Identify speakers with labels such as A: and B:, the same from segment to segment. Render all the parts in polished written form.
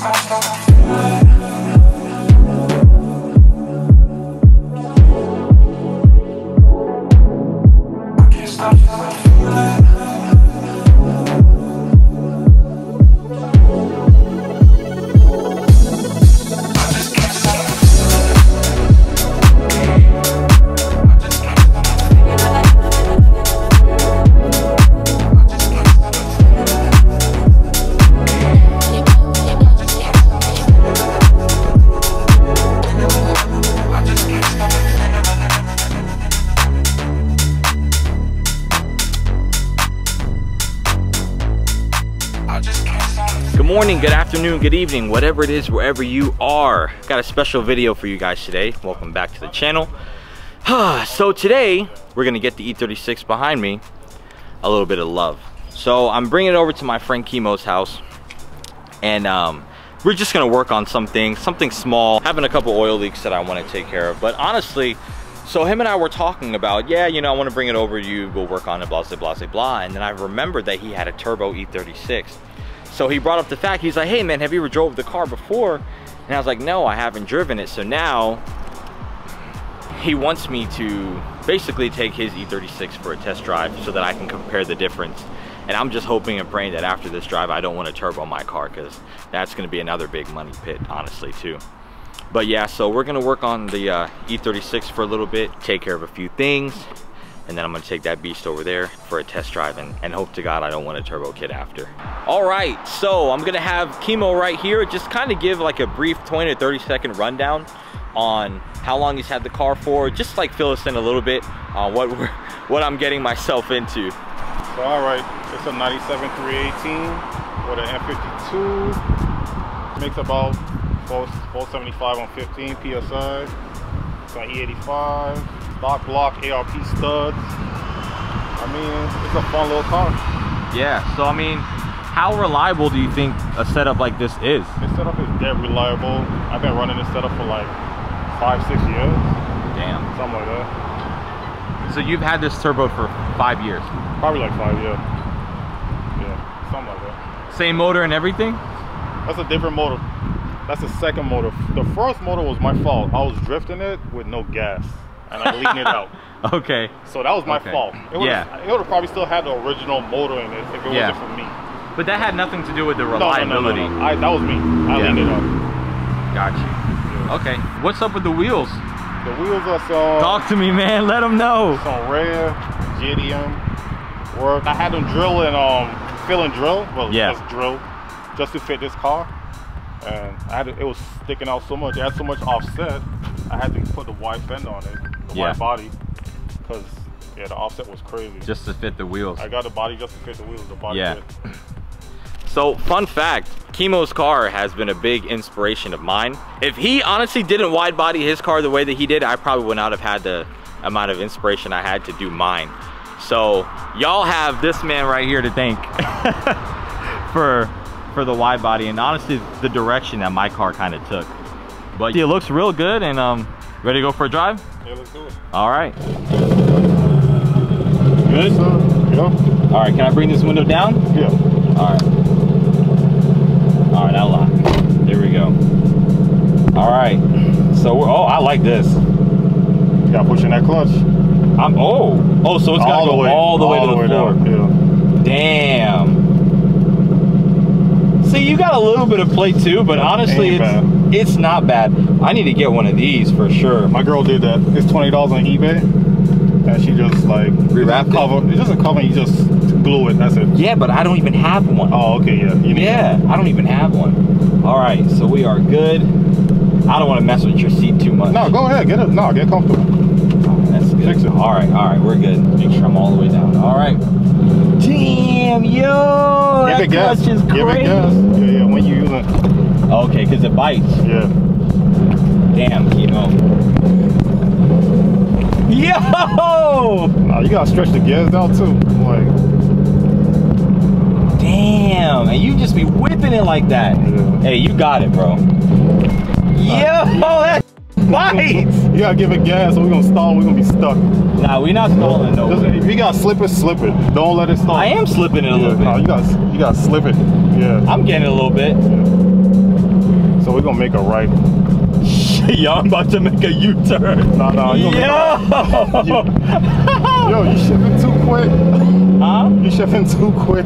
A: Good morning, good afternoon, good evening, whatever it is, wherever you are. Got a special video for you guys today. Welcome back to the channel. So today, we're gonna get the E36 behind me a little bit of love. So I'm bringing it over to my friend Kemo's house, and we're just gonna work on something small. Having a couple oil leaks that I wanna take care of, but honestly, so him and I were talking about, yeah, you know, I wanna bring it over to you, we'll work on it, blah, blah, blah, blah, and then I remembered that he had a turbo E36. So he brought up the fact, he's like, hey man, have you ever drove the car before? And I was like, no, I haven't driven it. So now he wants me to basically take his E36 for a test drive so that I can compare the difference. And I'm just hoping and praying that after this drive, I don't want to turbo my car, because that's going to be another big money pit, honestly, too. But yeah, so we're going to work on the E36 for a little bit, take care of a few things, and then I'm gonna take that beast over there for a test drive, and hope to God I don't want a turbo kit after. All right, so I'm gonna have Kemo right here just kind of give like a brief 20 to 30 second rundown on how long he's had the car for, just like fill us in a little bit on what I'm getting myself into.
B: So all right, it's a 97 318 with an M52, makes about 475 on 15 PSI. It's on E85. Stock block ARP studs. I mean, it's a fun little car.
A: Yeah, so I mean, how reliable do you think a setup like this is?
B: This setup is dead reliable. I've been running this setup for like 5-6 years.
A: Damn.
B: Something like that.
A: So you've had this turbo for 5 years?
B: Probably like 5 years. Yeah, something like that.
A: Same motor and everything?
B: That's a different motor. That's the second motor. The first motor was my fault. I was drifting it with no gas, and I leaked it out.
A: Okay.
B: So that was my fault. It would have probably still had the original motor in it if it wasn't for me.
A: But that had nothing to do with the reliability.
B: No. That was me. I leaned it up.
A: Got you. Yeah. Okay. What's up with the wheels?
B: The wheels are some...
A: Talk to me, man. Let them know.
B: Some rare JDM work. I had them drill and fill and drill. Well, just drill, just to fit this car. And it was sticking out so much. It had so much offset. I had to put the wide fender on it, the wide body, because the offset was crazy. Just to fit the wheels. I got the body just to fit the wheels. The body fit.
A: So, fun fact, Kemo's car has been a big inspiration of mine. If he honestly didn't wide body his car the way that he did, I probably would not have had the amount of inspiration I had to do mine. So, y'all have this man right here to thank for the wide body, and honestly the direction that my car kind of took. But it looks real good, and ready to go for a drive?
B: Yeah, let's do it.
A: All right.
B: Good? Yeah.
A: All right, can I bring this window down?
B: Yeah.
A: All right. All right, I'll lock. There we go. All right. So we're, I like this.
B: You gotta push in that clutch.
A: So it's gotta go all the way to the floor.
B: Down. Yeah.
A: Damn. See, you got a little bit of play too, but honestly, it's not bad. I need to get one of these for sure.
B: My girl did that. It's $20 on eBay, and she just like
A: rewrapped it.
B: It doesn't cover. You just glue it. That's it.
A: Yeah, but I don't even have one.
B: Oh, okay, yeah.
A: I don't even have one. All right, so we are good. I don't want to mess with your seat too much.
B: No, go ahead. Get comfortable.
A: All right, that's good. Fix it. All right, we're good. Make sure I'm all the way down. All right. Damn, yo, that clutch is crazy.
B: Give it gas. Yeah, when you use it.
A: Okay, because it bites.
B: Yeah.
A: Damn, Kemo. Yo!
B: Nah, you gotta stretch the gears down too. Like.
A: Damn, and you just be whipping it like that. Yeah. Hey, you got it, bro. Yo, that bites.
B: You gotta give it gas, or we're gonna stall. We're gonna be stuck.
A: Nah, we're not stalling no.
B: If you gotta slip it. Don't let it stall.
A: I am slipping it a little bit.
B: No, you gotta slip it. Yeah.
A: I'm getting it a little bit.
B: Yeah. So we're gonna make a right.
A: Yo, I'm about to make a U-turn.
B: No, you Yo, you shifting too quick.
A: Huh?
B: You shifting too quick.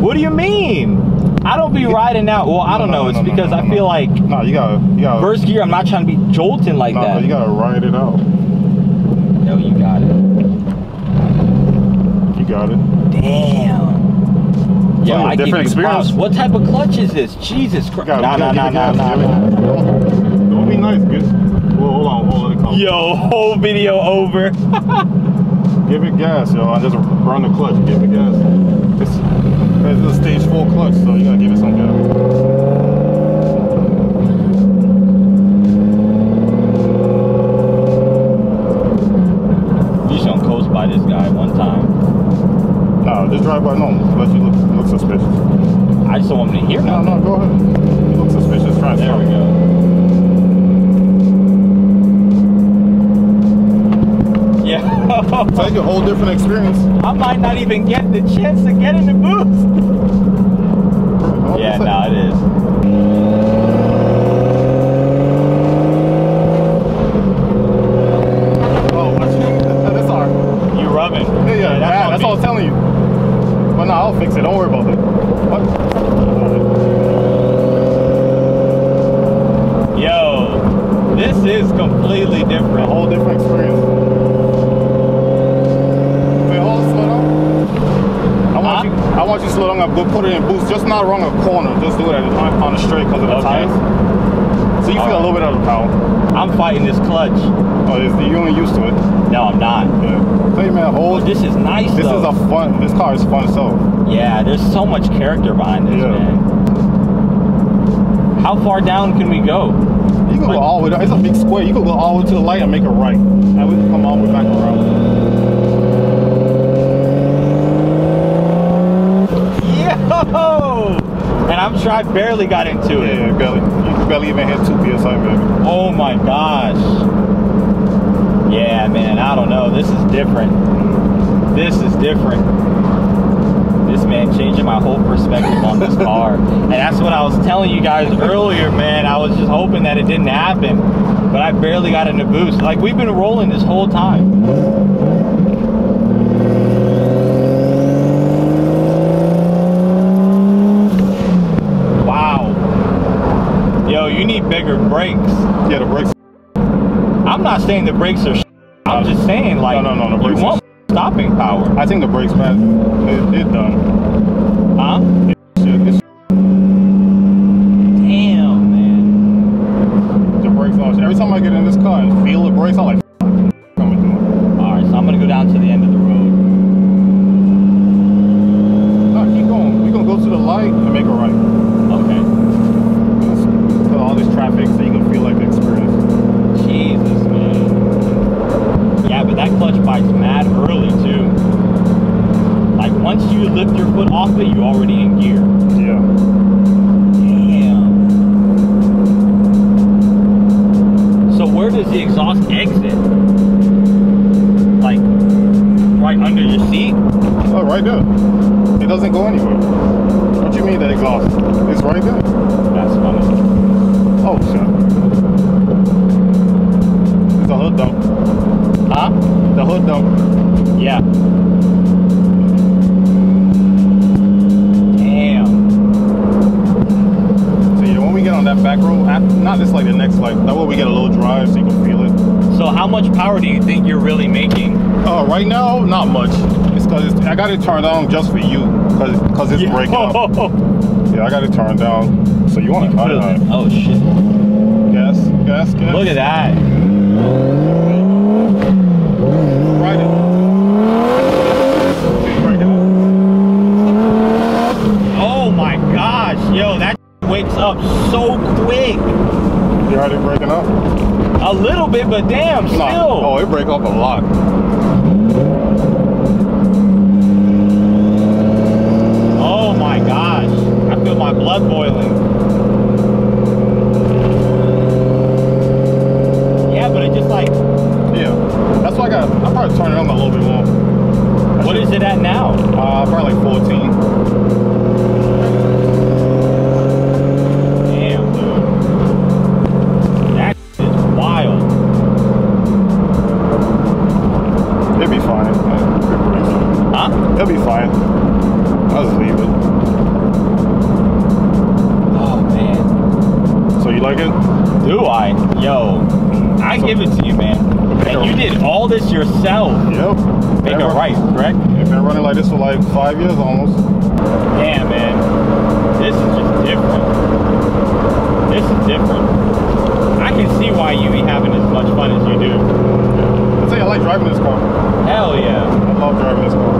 A: What do you mean? I don't be riding out. Well, I don't know. It's because I feel like
B: no, you gotta
A: first gear. I'm not trying to be jolting like that.
B: No, you gotta ride it out.
A: Yo, you got it.
B: You got it.
A: Damn. Yo, I give you
B: experience.
A: props. What type of clutch is this? Jesus Christ. Nah.
B: Don't be nice, bitch. Well, hold it come.
A: Yo, whole video over.
B: Give it gas, yo. I just run the clutch. Give it gas. It's a stage 4 clutch, so you gotta give it some gas.
A: You just gonna coast by this guy one time.
B: No, just drive by normal. Let you look suspicious.
A: I just don't want him to hear nothing.
B: No, go ahead. You look suspicious. Try to
A: There we go. Yeah.
B: Take a whole different experience.
A: I might not even get the chance to get in the booth. Yeah, no, it is.
B: Oh, that's all right.
A: You rubbing.
B: Yeah, that's all I was telling you. But no, I'll fix it. Don't worry about it. What?
A: Yo, this is completely different.
B: A whole different experience. Wait, hold on, slow down. I want you to slow down. I'm gonna put it in boost, just not around a corner. Just do it on the straight because of the tires. So you feel a little bit of the power.
A: I'm fighting this clutch.
B: Oh, you ain't used to it.
A: No, I'm not.
B: Yeah. Tell you, man,
A: this is nice.
B: This
A: though.
B: This car is fun so.
A: Yeah, there's so much character behind this, man. How far down can we go?
B: You can go all the way down. It's a big square. You can go all the way to the light and make a right. And we can come all the way back around.
A: Yo! And I'm sure I barely got into it.
B: Yeah, barely. You barely even hit 2 PSI, baby.
A: Oh my gosh. Yeah, man, I don't know. This is different. This is different. This, man, changing my whole perspective on this car. And that's what I was telling you guys earlier, man. I was just hoping that it didn't happen. But I barely got in the boost. Like, we've been rolling this whole time. Wow. Yo, you need bigger brakes.
B: Yeah, the brakes.
A: I'm not saying the brakes are I'm just saying, like,
B: no, the brakes
A: you want stopping power.
B: I think the brakes, man, it done.
A: Huh?
B: It's
A: damn, man.
B: The brakes on. Every time I get in this car and feel the brakes, I'm like, I'm doing.
A: Alright, so I'm gonna go down to the end of the road.
B: No, keep going. We're gonna go to the light and make a right.
A: Okay.
B: Cut all this traffic so you can feel like the experience.
A: Jesus, man. Yeah, but that clutch bite's mad early too. Like, once you lift your foot off it, you're already in gear.
B: Yeah.
A: Damn. So where does the exhaust exit? Like, right under your seat?
B: Oh, right there. It doesn't go anywhere. What do you mean the exhaust? It's right there.
A: That's funny.
B: Oh, shit. It's a hood dump.
A: Huh?
B: The hood dump.
A: Yeah. Damn.
B: So yeah, when we get on that back road, not just like the next light, that way we get a little drive so you can feel it.
A: So how much power do you think you're really making?
B: Right now, not much. It's because I got it turned down just for you, because it's breaking up. Yeah, I got it turned down. So you want to cut it?
A: Oh shit.
B: Gas.
A: Look at that.
B: Right it.
A: Oh my gosh, yo, that wakes up so quick.
B: You heard it breaking up?
A: A little bit, but damn, still.
B: Oh, it break up a lot.
A: Oh my gosh, I feel my blood boiling. Yeah, but it just like.
B: Yeah, that's why I'll probably turn it on a little bit more.
A: What is it at now?
B: Probably like 14.
A: Damn, dude. Do I? Yo, I give it to you, man. And you did all this yourself.
B: Yep.
A: Make it right, correct?
B: I've been running like this for like 5 years almost.
A: Damn, man. This is just different. This is different. I can see why you be having as much fun as you do.
B: I tell you, I like driving this car.
A: Hell yeah.
B: I love driving this car.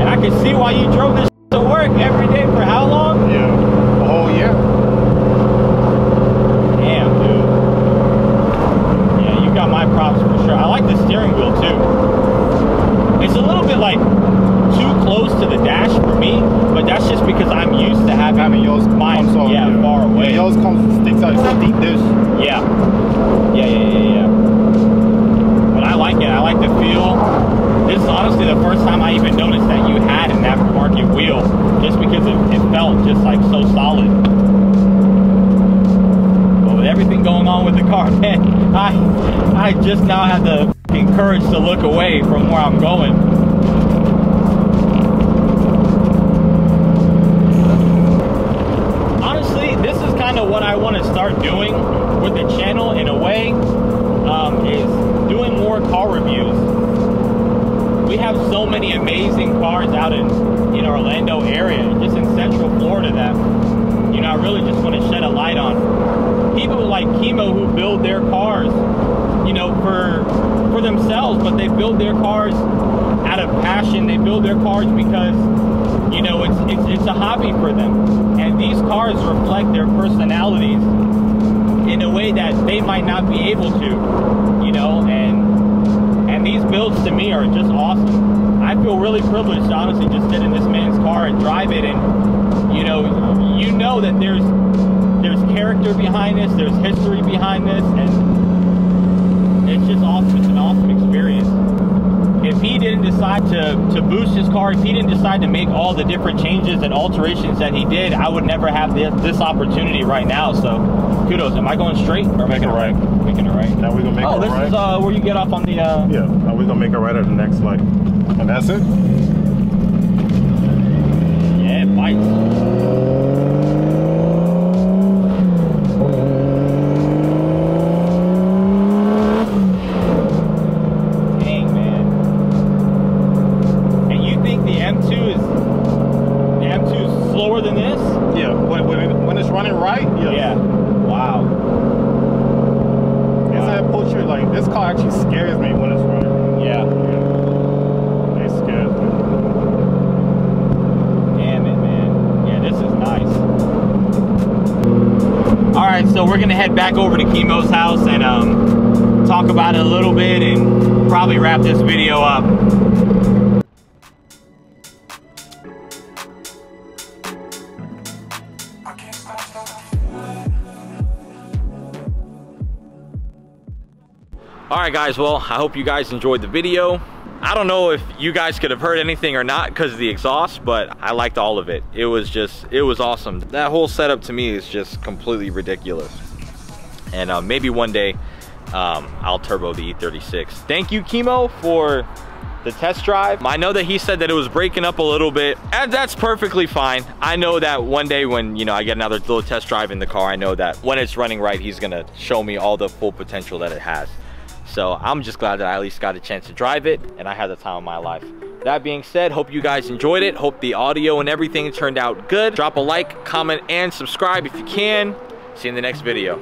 A: And I can see why you drove this to work every day for how long?
B: Yeah. A whole year.
A: Damn, dude. Yeah, you got my props for sure. I like the steering wheel too. It's a little bit like too close to the dash for me, but that's just because I'm used to having
B: yours
A: mine far away.
B: Yeah, yours sticks out. It's a deep dish.
A: Yeah. Yeah. But I like it. I like the feel. This is honestly the first time I even noticed that you had an aftermarket wheel, just because it felt just like so solid. But with everything going on with the car, man, I just now have the courage to look away from where I'm going. Honestly, this is kind of what I want to start doing with the channel in a way, is doing more car reviews. We have so many amazing cars out in Orlando area, just in Central Florida, that, you know, I really just want to shed a light on. People like Kimo who build their cars, you know, for themselves, but they build their cars out of passion. They build their cars because, you know, it's a hobby for them. And these cars reflect their personalities in a way that they might not be able to, you know, and these builds to me are just awesome. I feel really privileged to honestly just sit in this man's car and drive it, and you know that there's character behind this, there's history behind this, and it's just awesome. It's an awesome experience. If he didn't decide to boost his car, if he didn't decide to make all the different changes and alterations that he did, I would never have this opportunity right now. So kudos. Am I going straight or making a right? Making a right.
B: Now we're gonna make a right.
A: Oh, this is where you get off on the
B: yeah, now we're gonna make a right at the next light. And that's it?
A: Yeah, it bites.
B: When it's running right, yes.
A: Yeah. Wow.
B: Like, this car actually scares me when it's running right.
A: Yeah.
B: It scares me.
A: Damn it, man. Yeah, this is nice. Alright, so we're gonna head back over to Kimo's house and talk about it a little bit and probably wrap this video up. Alright guys, well, I hope you guys enjoyed the video. I don't know if you guys could have heard anything or not because of the exhaust, but I liked all of it. It was awesome. That whole setup to me is just completely ridiculous. And maybe one day I'll turbo the E36. Thank you, Kimo, for the test drive. I know that he said that it was breaking up a little bit, and that's perfectly fine. I know that one day when, you know, I get another little test drive in the car, I know that when it's running right, he's gonna show me all the full potential that it has. So I'm just glad that I at least got a chance to drive it, and I had the time of my life. That being said, hope you guys enjoyed it. Hope the audio and everything turned out good. Drop a like, comment, and subscribe if you can. See you in the next video.